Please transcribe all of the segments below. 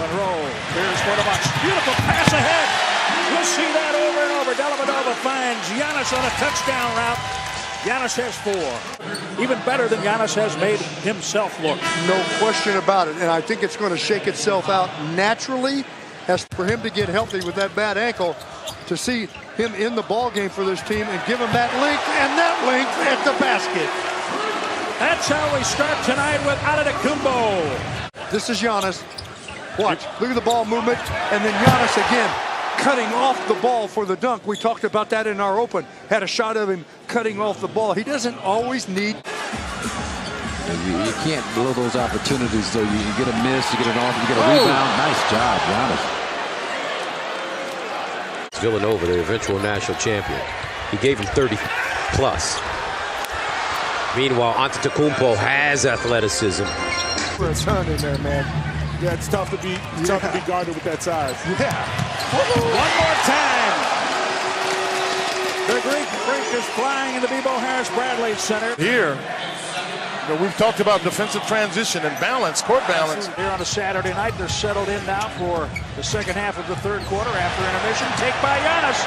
and roll. Here's for the Bucks. Beautiful pass ahead. We'll see that over and over. Dellavedova finds Giannis on a touchdown route. Giannis has 4. Even better than Giannis has made himself look. No question about it. And I think it's going to shake itself out naturally as for him to get healthy with that bad ankle, to see him in the ball game for this team and give him that length and that length at the basket. That's how we start tonight with Antetokounmpo. This is Giannis. Watch. Look at the ball movement. And then Giannis again cutting off the ball for the dunk. We talked about that in our open. Had a shot of him cutting off the ball. He doesn't always need. You can't blow those opportunities, though. You get a miss, you get an off, you get a rebound. Nice job, Giannis. Villanova, the eventual national champion. He gave him 30 plus. Meanwhile, Antetokounmpo has athleticism. For a ton in there, man. Yeah, it's tough to be guarded with that size. Yeah. One more time. The Greek Freak is flying in the Bebo Harris Bradley Center. Here, you know, we've talked about defensive transition and balance, court balance. Here on a Saturday night, they're settled in now for the second half of the third quarter after intermission. Take by Giannis.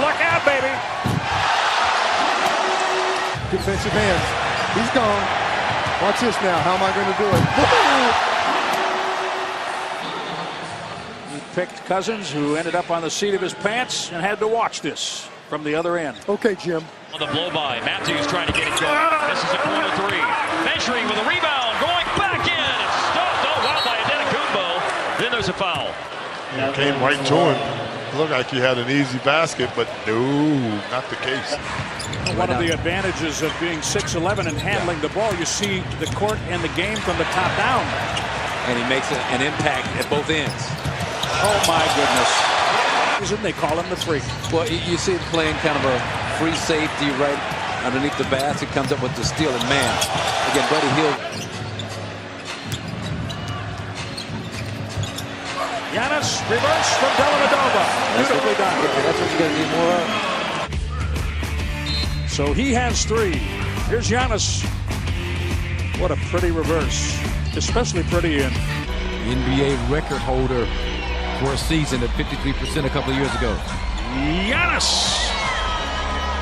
Look out, baby. Defensive hands. He's gone. Watch this now. How am I going to do it? He picked Cousins, who ended up on the seat of his pants, and had to watch this from the other end. Okay, Jim. On the blow by, Matthews trying to get it going. This is a corner 3. Measuring with a rebound, going back in. It's stopped. Oh, wow, by Antetokounmpo. Then there's a foul. Came right to him. Looked like he had an easy basket, but no, not the case. One of the advantages of being 6'11" and handling the ball, you see the court and the game from the top down. And he makes an impact at both ends. Oh, my goodness. Isn't they call him the Freak? Well, you see him playing kind of a free safety right underneath the basket, comes up with the steal, and man, again, Buddy Hield. Giannis, reverse from Dellavedova. Beautifully done. That's what you're going to need more of. So he has 3. Here's Giannis. What a pretty reverse. Especially pretty in. NBA record holder for a season at 53% a couple of years ago. Giannis.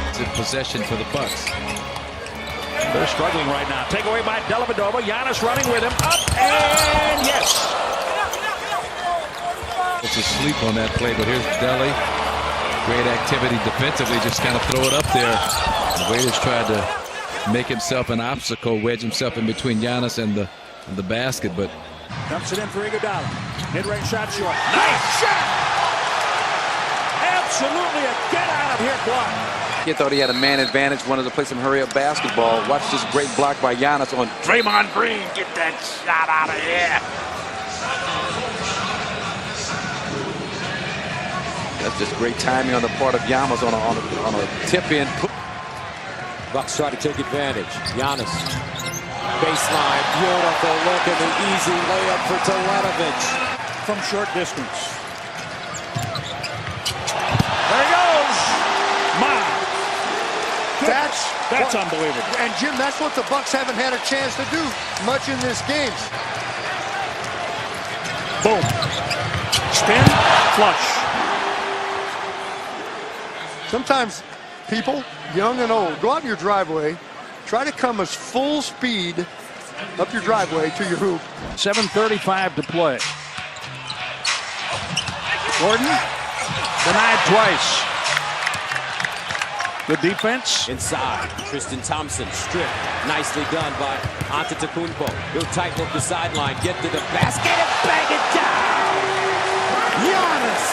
It's in possession for the Bucks. They're struggling right now. Take away by Dellavedova. Giannis running with him. Up and yes. It's a sleep on that play, but here's Delly. Great activity defensively, just kind of throw it up there. The Waiters tried to make himself an obstacle, wedge himself in between Giannis and the basket, but dumps it in for Iguodala. Mid-range shot short. Nice shot! Absolutely a get-out-of-here block. He thought he had a man advantage, wanted to play some hurry-up basketball. Watch this great block by Giannis on Draymond Green. Get that shot out of here. That's just great timing on the part of Giannis on a tip-in. Bucks try to take advantage. Giannis. Baseline. Beautiful look at the easy layup for Teletovic. From short distance. There he goes. My. That's unbelievable. And Jim, that's what the Bucks haven't had a chance to do much in this game. Boom. Spin. Flush. Sometimes people, young and old, go out in your driveway, try to come as full speed up your driveway to your hoop. 7:35 to play. Gordon denied twice. Good defense. Inside, Tristan Thompson stripped. Nicely done by Antetokounmpo. He'll tighten up the sideline, get to the basket, and bang it down. Giannis.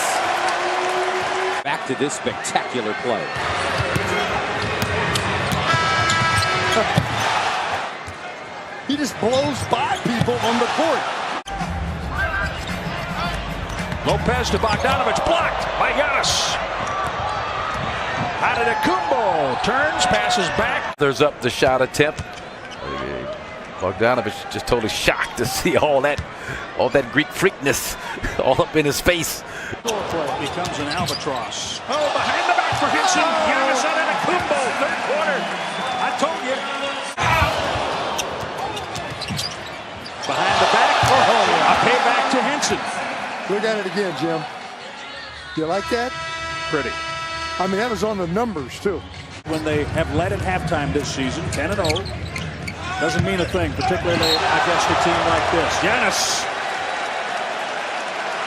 Back to this spectacular play. He just blows by people on the court. Lopez to Bogdanovich, blocked by Giannis. Antetokounmpo turns, passes back. There's up the shot attempt. Bogdanovich just totally shocked to see all that Greek freakness all up in his face. Becomes an albatross. Oh, behind the back for Henson. Giannis Antetokounmpo, third quarter. I told you. Behind the back. A payback to Henson. Look at it again, Jim. You like that? Pretty. I mean, that was on the numbers, too. When they have led at halftime this season, 10-0, doesn't mean a thing, particularly against a team like this. Giannis.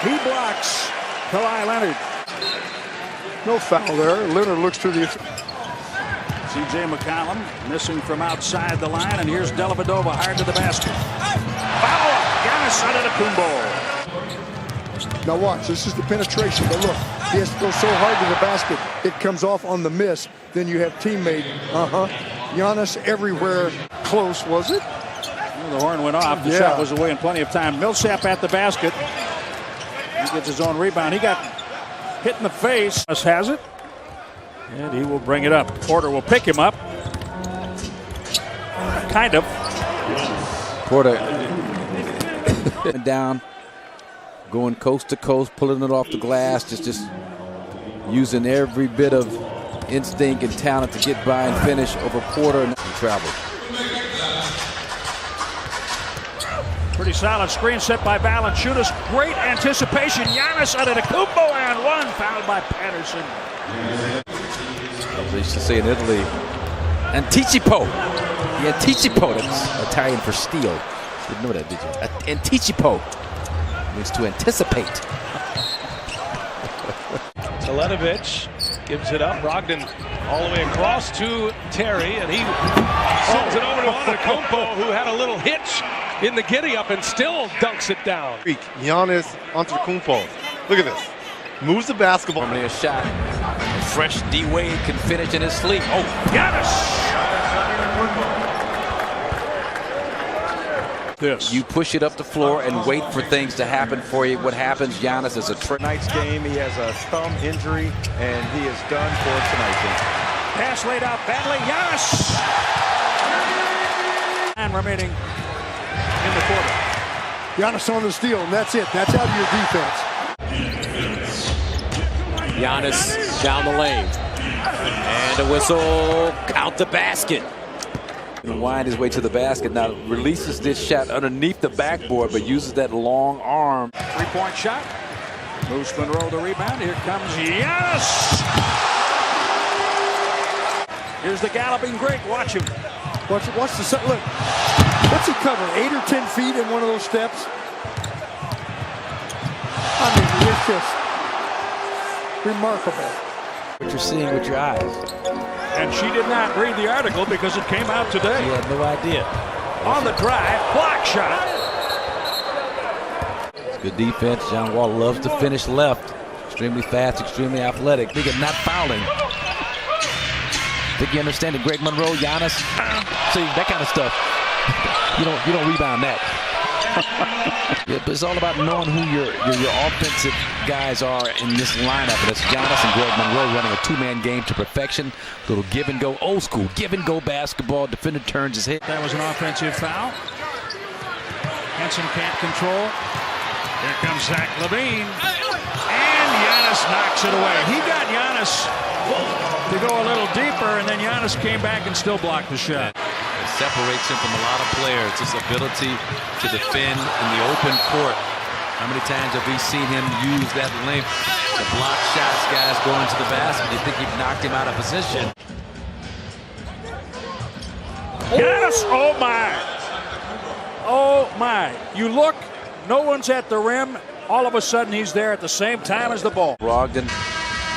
He blocks Kawhi Leonard. No foul there. Leonard looks to the... C.J. McCollum missing from outside the line, and here's Dellavedova hard to the basket. Foul! Giannis Antetokounmpo. Now watch, this is the penetration, but look, he has to go so hard to the basket, it comes off on the miss. Then you have teammate, Giannis everywhere. Close, was it? Well, the horn went off. The shot was away in plenty of time. Millsap at the basket. He gets his own rebound. He got hit in the face. Has it. And he will bring it up. Porter will pick him up. Kind of. Porter down, going coast to coast, pulling it off the glass, just using every bit of instinct and talent to get by and finish over Porter and travel. Pretty solid screen set by Valanciunas. Great anticipation. Giannis Antetokounmpo and one, fouled by Patterson. As they used to say in Italy, Anticipo. The Anticipo, that's Italian for steel. Didn't know that, did you? Anticipo means to anticipate. Teletovic gives it up. Brogdon all the way across to Terry, and he sends it over to Antetokounmpo, who had a little hitch in the giddy-up and still dunks it down. Giannis Antetokounmpo. Look at this. Moves the basketball. Normally a shot. Fresh D-Wade can finish in his sleep. Oh, Giannis! This. You push it up the floor and wait for things to happen for you. What happens, Giannis, is a trick. Tonight's game, he has a thumb injury, and he is done for tonight. Pass laid out badly. Giannis! And remaining in the quarter. Giannis on the steal, and that's it. That's out of your defense. Giannis down the lane. And a whistle. Count the basket. And wind his way to the basket. Now releases this shot underneath the backboard, but uses that long arm. Three-point shot. Moves Monroe the rebound. Here comes Giannis. Here's the galloping Greek. Watch him. Watch the set. Look. What's he cover? 8 or 10 feet in one of those steps? I mean, it's just remarkable. What you're seeing with your eyes. And she did not read the article because it came out today. She had no idea. On the drive, block shot. Good defense. John Wall loves to finish left. Extremely fast, extremely athletic. Big at not fouling. Think you understand it, Greg Monroe, Giannis. See, that kind of stuff. You don't rebound that. Yeah, but it's all about knowing who your offensive guys are in this lineup. And it's Giannis and Greg Monroe running a two-man game to perfection. Little give and go, old school give and go basketball. Defender turns his head. That was an offensive foul. Henson can't control. Here comes Zach LaVine. And Giannis knocks it away. He got Giannis to go a little deeper, and then Giannis came back and still blocked the shot. It separates him from a lot of players. His ability to defend in the open court. How many times have we seen him use that length to block shots, guys going to the basket? You think he knocked him out of position? Giannis, oh my. Oh my. You look, no one's at the rim. All of a sudden he's there at the same time as the ball. Brogdon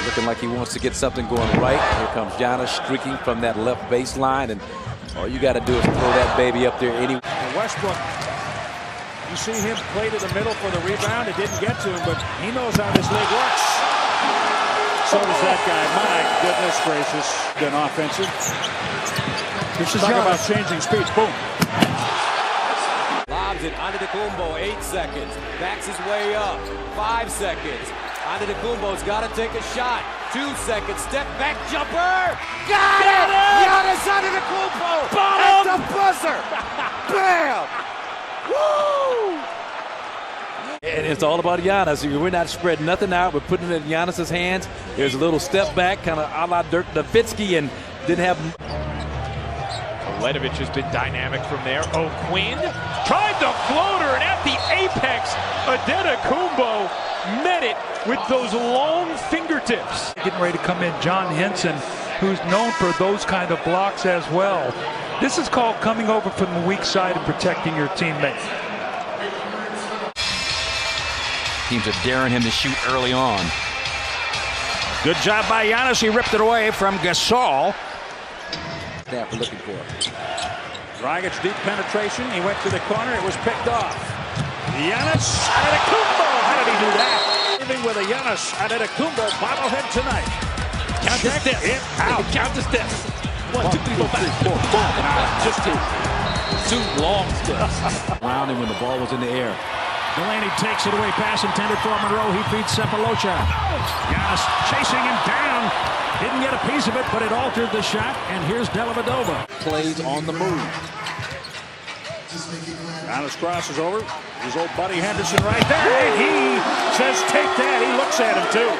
looking like he wants to get something going right. Here comes Giannis streaking from that left baseline, and all you got to do is throw that baby up there anyway. Westbrook, you see him play to the middle for the rebound. It didn't get to him, but he knows how this league works. So does that guy. My goodness gracious. Been offensive. This is Talk about changing speeds. Boom. Lobs it. Antetokounmpo, 8 seconds. Backs his way up. 5 seconds. Antetokounmpo's got to take a shot. 2 seconds. Step back jumper. Got it! Giannis Antetokounmpo at the buzzer. Bam! Woo! And it's all about Giannis. We're not spreading nothing out. We're putting it in Giannis's hands. There's a little step back, kind of a la Dirk Nowitzki, and didn't have. Teletovic has been dynamic from there. Oh, Quinn tried the floater, and at the apex fingertips. Antetokounmpo met it with those long fingertips. Getting ready to come in, John Henson, who's known for those kind of blocks as well. This is called coming over from the weak side and protecting your teammate. Teams are daring him to shoot early on. Good job by Giannis. He ripped it away from Gasol. Snapper looking for it. Dragic's deep penetration. He went to the corner. It was picked off. Giannis Antetokounmpo. How did he do that? Living with a Giannis Antetokounmpo bobblehead tonight. Count the steps. Count the steps. 1, 2, 3, 4, 5. Just two. Two long steps. Around him when the ball was in the air. Delaney takes it away. Pass intended for Monroe. He feeds Cephalosha. Giannis chasing him down. Didn't get a piece of it, but it altered the shot. And here's Dellavedova. Plays on the move. Giannis crosses over. His old buddy Henderson right there. And he says, take that. He looks at him, too.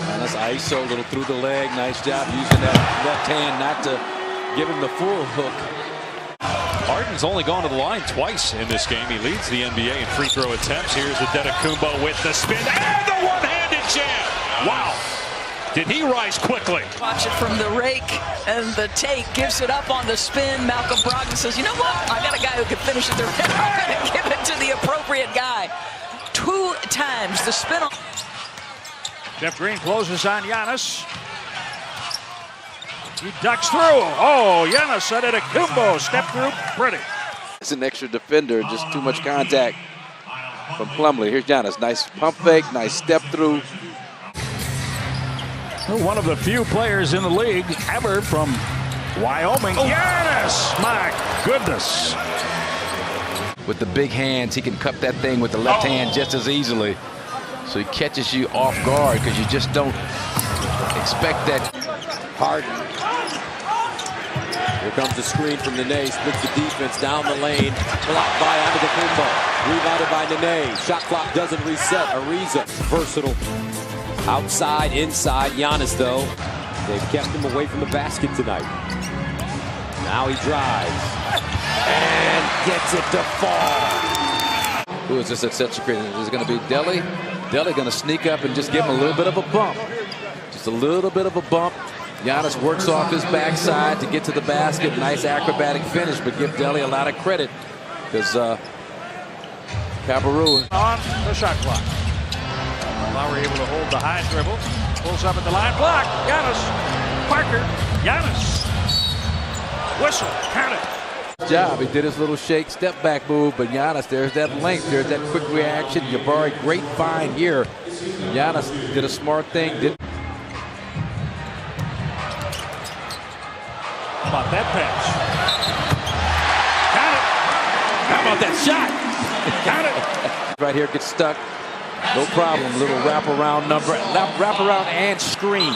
Giannis ISO, a little through the leg. Nice job using that left hand not to give him the full hook. Harden's only gone to the line twice in this game. He leads the NBA in free throw attempts. Here's Antetokounmpo with the spin and the one-handed jam. Wow. Did he rise quickly? Watch it from the rake and the take. Gives it up on the spin. Malcolm Brogdon says, you know what? I got a guy who can finish it. I'm going to give it to the appropriate guy. 2 times the spin. Jeff Green closes on Giannis. He ducks through. Oh, Giannis Antetokounmpo stepped through pretty. It's an extra defender, just too much contact from Plumlee. Here's Giannis. Nice pump fake, nice step through. One of the few players in the league ever from Wyoming. Giannis, my goodness. With the big hands, he can cup that thing with the left hand just as easily. So he catches you off guard because you just don't expect that. Harden. Here comes the screen from Nene. Splits the defense down the lane. Blocked by Antetokounmpo. Rebounded by Nene. Shot clock doesn't reset. Ariza. Versatile. Outside, inside. Giannis, though. They've kept him away from the basket tonight. Now he drives. And gets it to fall. Who is this at such a great? Is it going to be Delly? Delly going to sneak up and just give him a little bit of a bump. Just a little bit of a bump. Giannis works off his backside to get to the basket. Nice acrobatic finish, but give Delly a lot of credit because Cabarrua On the shot clock. Lowry able to hold the high dribble. Pulls up at the line. Block. Giannis. Parker. Giannis. Whistle. Count it. job. He did his little shake, step back move, but Giannis, there's that length, there's that quick reaction. Jabari, great find here. Giannis did a smart thing. How about that pass? Got it. How about that shot? Got it. Right here, gets stuck. No problem. Little wraparound number, wraparound and screen.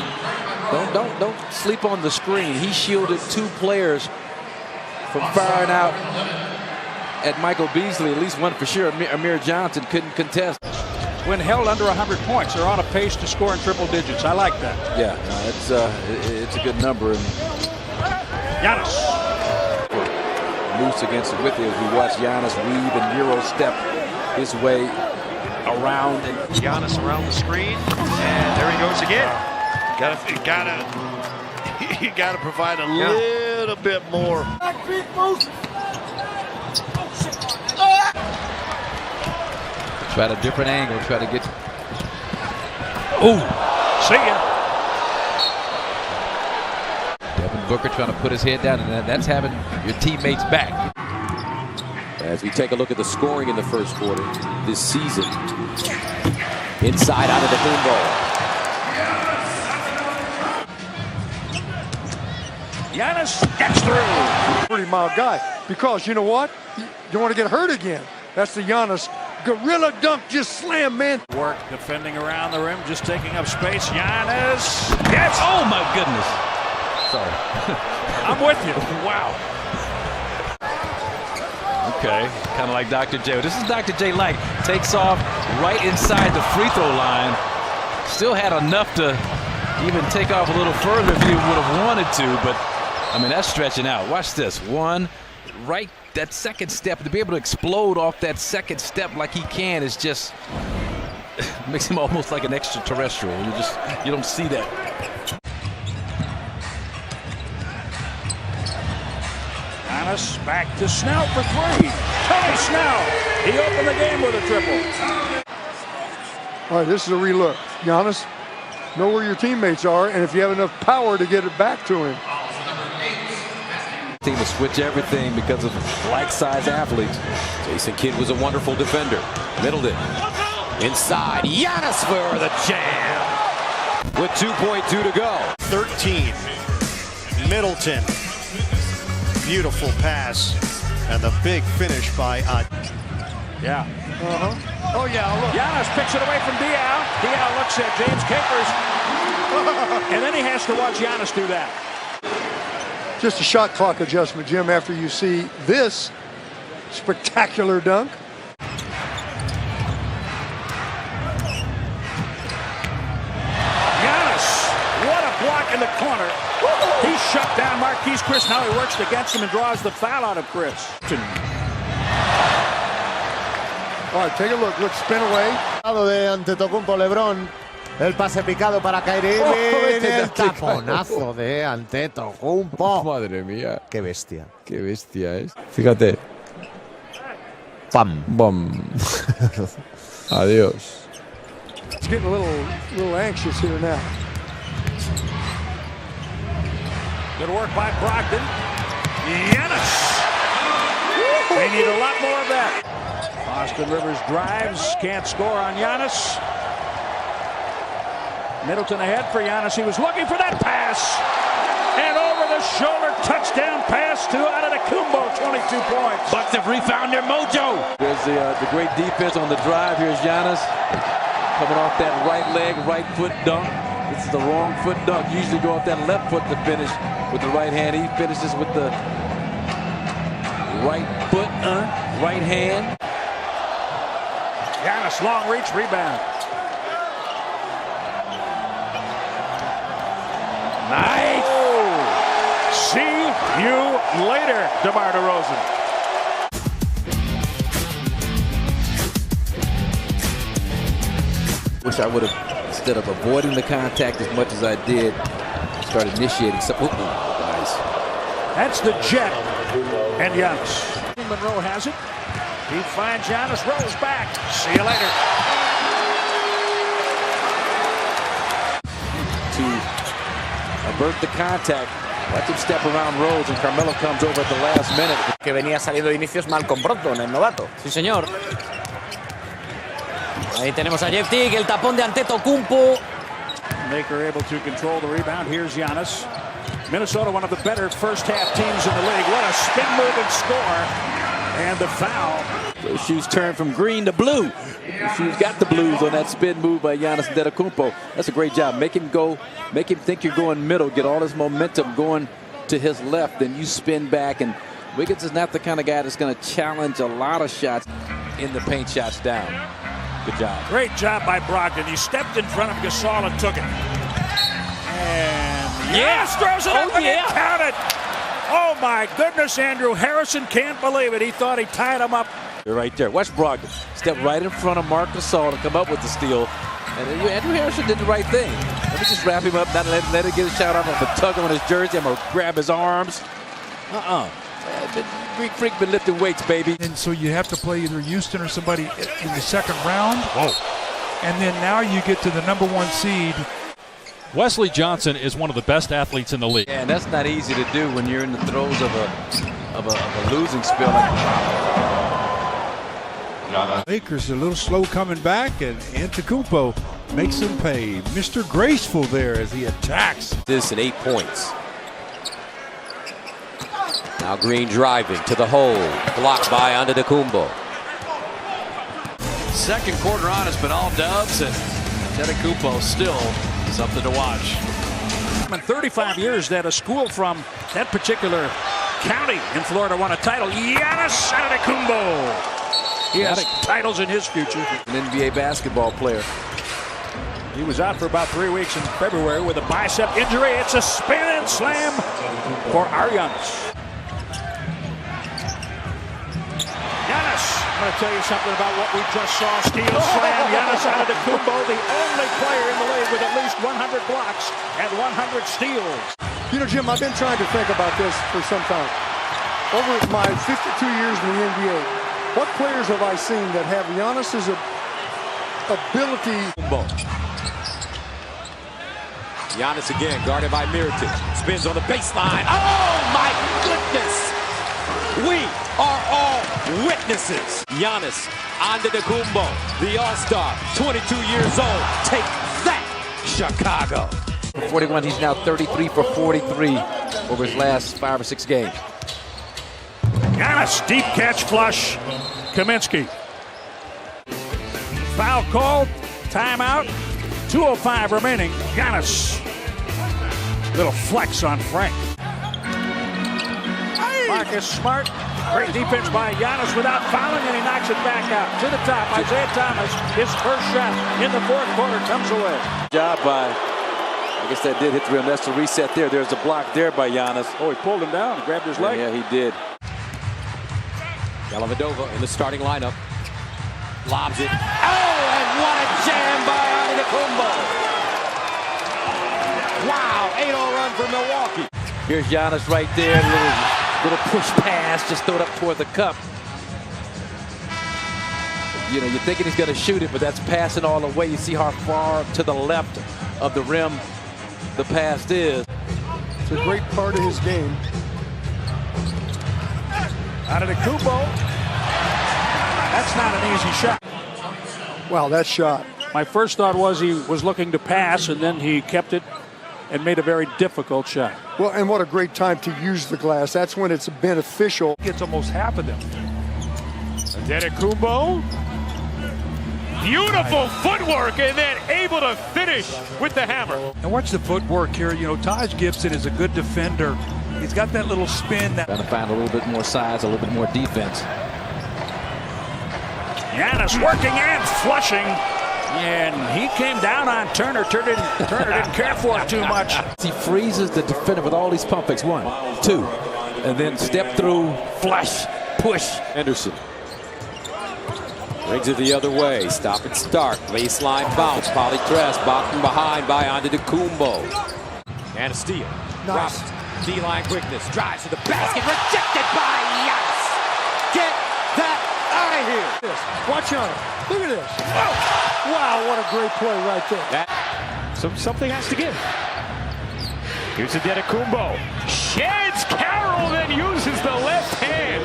Don't sleep on the screen. He shielded two players from firing out at Michael Beasley, at least one for sure. Amir Johnson couldn't contest. When held under 100 points, they're on a pace to score in triple digits. I like that. Yeah, it's a good number. And Giannis. Moose against it with it as we watch Giannis weave and Euro step his way around. And Giannis around the screen, and there he goes again. You gotta provide a little bit more. Try a different angle, try to get. Ooh, see ya. Devin Booker trying to put his head down, and that's having your teammates back. As we take a look at the scoring in the first quarter this season. Inside out of the Antetokounmpo. Giannis gets through. Pretty mild guy, because you know what? You don't want to get hurt again. That's the Giannis gorilla dunk, just slam, man. Work defending around the rim, just taking up space. Giannis. Yes. Oh my goodness. Sorry. I'm with you. Wow. Okay, kind of like Dr. J. This is Dr. J Light. Takes off right inside the free throw line. Still had enough to even take off a little further if he would have wanted to, but I mean, that's stretching out. Watch this. One, right, that second step, to be able to explode off that second step like he can is just makes him almost like an extraterrestrial. You don't see that. Giannis back to Snell for three. Tony Snell. He opened the game with a triple. All right, this is a relook. Giannis, know where your teammates are, and if you have enough power to get it back to him. Team to switch everything because of like-size athletes. Jason Kidd was a wonderful defender. Middleton inside. Giannis for the jam. With 2.2 to go. 13. Middleton. Beautiful pass. And the big finish by Yeah. Oh, yeah, look. Giannis picks it away from Diaw. Diaw looks at James Capers. And then he has to watch Giannis do that. Just a shot clock adjustment, Jim, after you see this spectacular dunk. Giannis, what a block in the corner. He shut down Marquise Chris. Now he works against him and draws the foul out of Chris. All right, take a look. Look, spin away. De Antetokounmpo, LeBron. El pase picado para Kyrie. El taponazo de Antetokounmpo. Madre mía. Qué bestia. Qué bestia es. Fíjate. Pam. Bom. Adiós. It's getting a little anxious here now. Good work by Brogdon. Giannis. They need a lot more of that. Austin Rivers drives, can't score on Giannis. Middleton ahead for Giannis. He was looking for that pass. And over the shoulder touchdown pass to Antetokounmpo, 22 points. Bucks have refound their mojo. There's the great defense on the drive. Here's Giannis coming off that right leg, right foot dunk. This is the wrong foot dunk. Usually go off that left foot to finish with the right hand. He finishes with the right foot, right hand. Giannis, long reach, rebound. Nice. Oh. See you later, DeMar DeRozan. Wish I would have, instead of avoiding the contact as much as I did, start initiating some. Nice. That's the Jet and Giannis. Monroe has it. He finds Giannis, rolls back. See you later. To avert the contact, let him step around Rose, and Carmelo comes over at the last minute. Que venía saliendo de inicios mal con Brogdon, el novato. Sí, señor. Ahí tenemos a Jeff Teague, el tapón de Antetokounmpo. Maker able to control the rebound. Here's Giannis. Minnesota, one of the better first-half teams in the league. What a spin move and score. And the foul. Those shoes turn from green to blue. The shoes got the blues on that spin move by Giannis Antetokounmpo. That's a great job. Make him go, make him think you're going middle, get all this momentum going to his left, then you spin back. And Wiggins is not the kind of guy that's going to challenge a lot of shots in the paint, shots down. Good job. Great job by Brogdon. He stepped in front of Gasol and took it. And yes, throws it up and it counted. Oh my goodness, Andrew Harrison can't believe it. He thought he tied him up. You're right there. Watch Brogdon step right in front of Marc Gasol to come up with the steal. And Andrew Harrison did the right thing. Let me just wrap him up, not let him get a shot off. I'm going to tug him on his jersey. I'm going to grab his arms. The Greek freak been lifting weights, baby. And so you have to play either Houston or somebody in the second round. Whoa. And then now you get to the #1 seed. Wesley Johnson is one of the best athletes in the league. Yeah, and that's not easy to do when you're in the throes of a losing spell. Lakers a little slow coming back, and Antetokounmpo makes them pay. Mr. Graceful there as he attacks. This at 8 points. Now Green driving to the hole, blocked by Antetokounmpo. Second quarter on, it's been all dubs, and Antetokounmpo still something to watch. In 35 years that a school from that particular county in Florida won a title. Giannis Antetokounmpo. He has titles in his future. An NBA basketball player. He was out for about 3 weeks in February with a bicep injury. It's a spin and slam for Giannis. Giannis, I'm going to tell you something about what we just saw. Steal slam. Giannis Antetokounmpo, the only player in the league with at least 100 blocks and 100 steals. You know, Jim, I've been trying to think about this for some time. Over my 52 years in the NBA, what players have I seen that have Giannis's ability? Giannis again, guarded by Mirotic. Spins on the baseline. Oh, my goodness! We are all witnesses. Giannis Antetokounmpo, the All-Star, 22 years old. Take that, Chicago. 41, he's now 33 for 43 over his last 5 or 6 games. Giannis, deep catch, flush. Kaminsky. Foul called. Timeout. 2:05 remaining. Giannis. Little flex on Frank. Marcus Smart. Great defense by Giannis without fouling, and he knocks it back out. To the top. Isaiah Thomas. His first shot in the fourth quarter comes away. Job by, I guess that did hit the rim. That's the reset there. There's a block there by Giannis. Oh, he pulled him down and grabbed his leg. Yeah, he did. Dellavedova in the starting lineup. Lobs it. Oh, and what a jam by Antetokounmpo. Wow, 8-0 run for Milwaukee. Here's Giannis right there. Little push pass. Just throw it up toward the cup. You know, you're thinking he's going to shoot it, but that's passing all the way. You see how far to the left of the rim the pass is. It's a great part of his game. Antetokounmpo. That's not an easy shot. Wow, that shot. My first thought was he was looking to pass, and then he kept it and made a very difficult shot. Well, and what a great time to use the glass. That's when it's beneficial. Gets almost half of them. Antetokounmpo. Beautiful footwork, and then able to finish with the hammer. And watch the footwork here. You know, Taj Gibson is a good defender. He's got that little spin. Trying to find a little bit more size, a little bit more defense. Giannis working and flushing. And he came down on Turner. Turner didn't care for it too much. He freezes the defender with all these pump fakes. 1, 2, and then step through, flush, push. Anderson. Brings it the other way. Stop and start. Baseline bounce. Polytress. Bought from behind by Antetokounmpo. And a steal. Nice. D-line quickness. Drives to the basket. Rejected by Giannis. Get that out of here. Watch out. Look at this. Oh. Wow, what a great play right there. Something has to give. Here's Antetokounmpo. Sheds Carroll, then uses the left hand.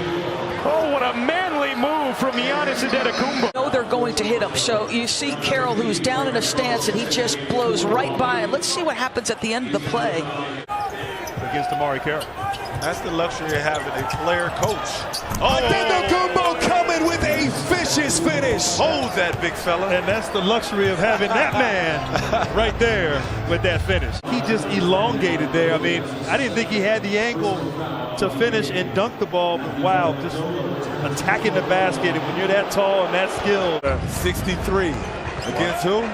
Oh, what a manly move from Giannis Antetokounmpo. No, they're going to hit him. So you see Carroll, who's down in a stance, and he just blows right by him. Let's see what happens at the end of the play. Against Amari Carroll. That's the luxury of having a player coach. Oh, Antetokounmpo coming with a vicious finish. Hold that, big fella. And that's the luxury of having that man right there with that finish. He just elongated there. I mean, I didn't think he had the angle to finish and dunk the ball. But wow, just attacking the basket. And when you're that tall and that skilled. 63. Against who?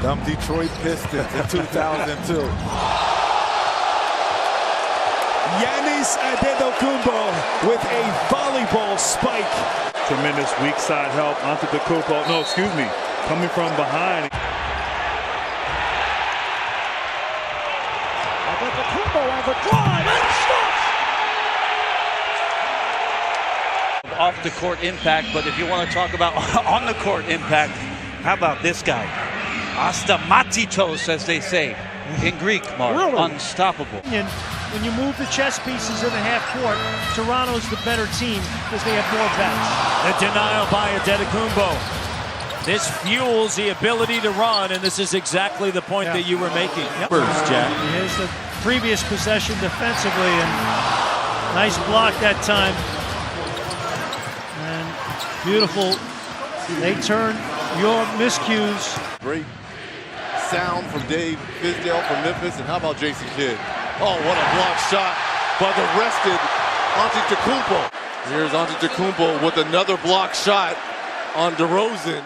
Them Detroit Pistons in 2002. Giannis Antetokounmpo with a volleyball spike. Tremendous weak side help. Antetokounmpo, no, excuse me, coming from behind. Antetokounmpo on the drive and stuff. Off the court impact, but if you want to talk about on the court impact, how about this guy? Astamatitos, as they say in Greek, Mark. Really? Unstoppable. When you move the chess pieces in the half court, Toronto's the better team because they have more bench. The denial by Antetokounmpo. This fuels the ability to run, and this is exactly the point that you were making. First, Jack. Here's the previous possession defensively, and nice block that time. And beautiful. They turn your miscues. Great sound from Dave Fizdale from Memphis, and how about Jason Kidd? Oh, what a block shot by the rested Antetokounmpo. Here's Antetokounmpo with another block shot on DeRozan.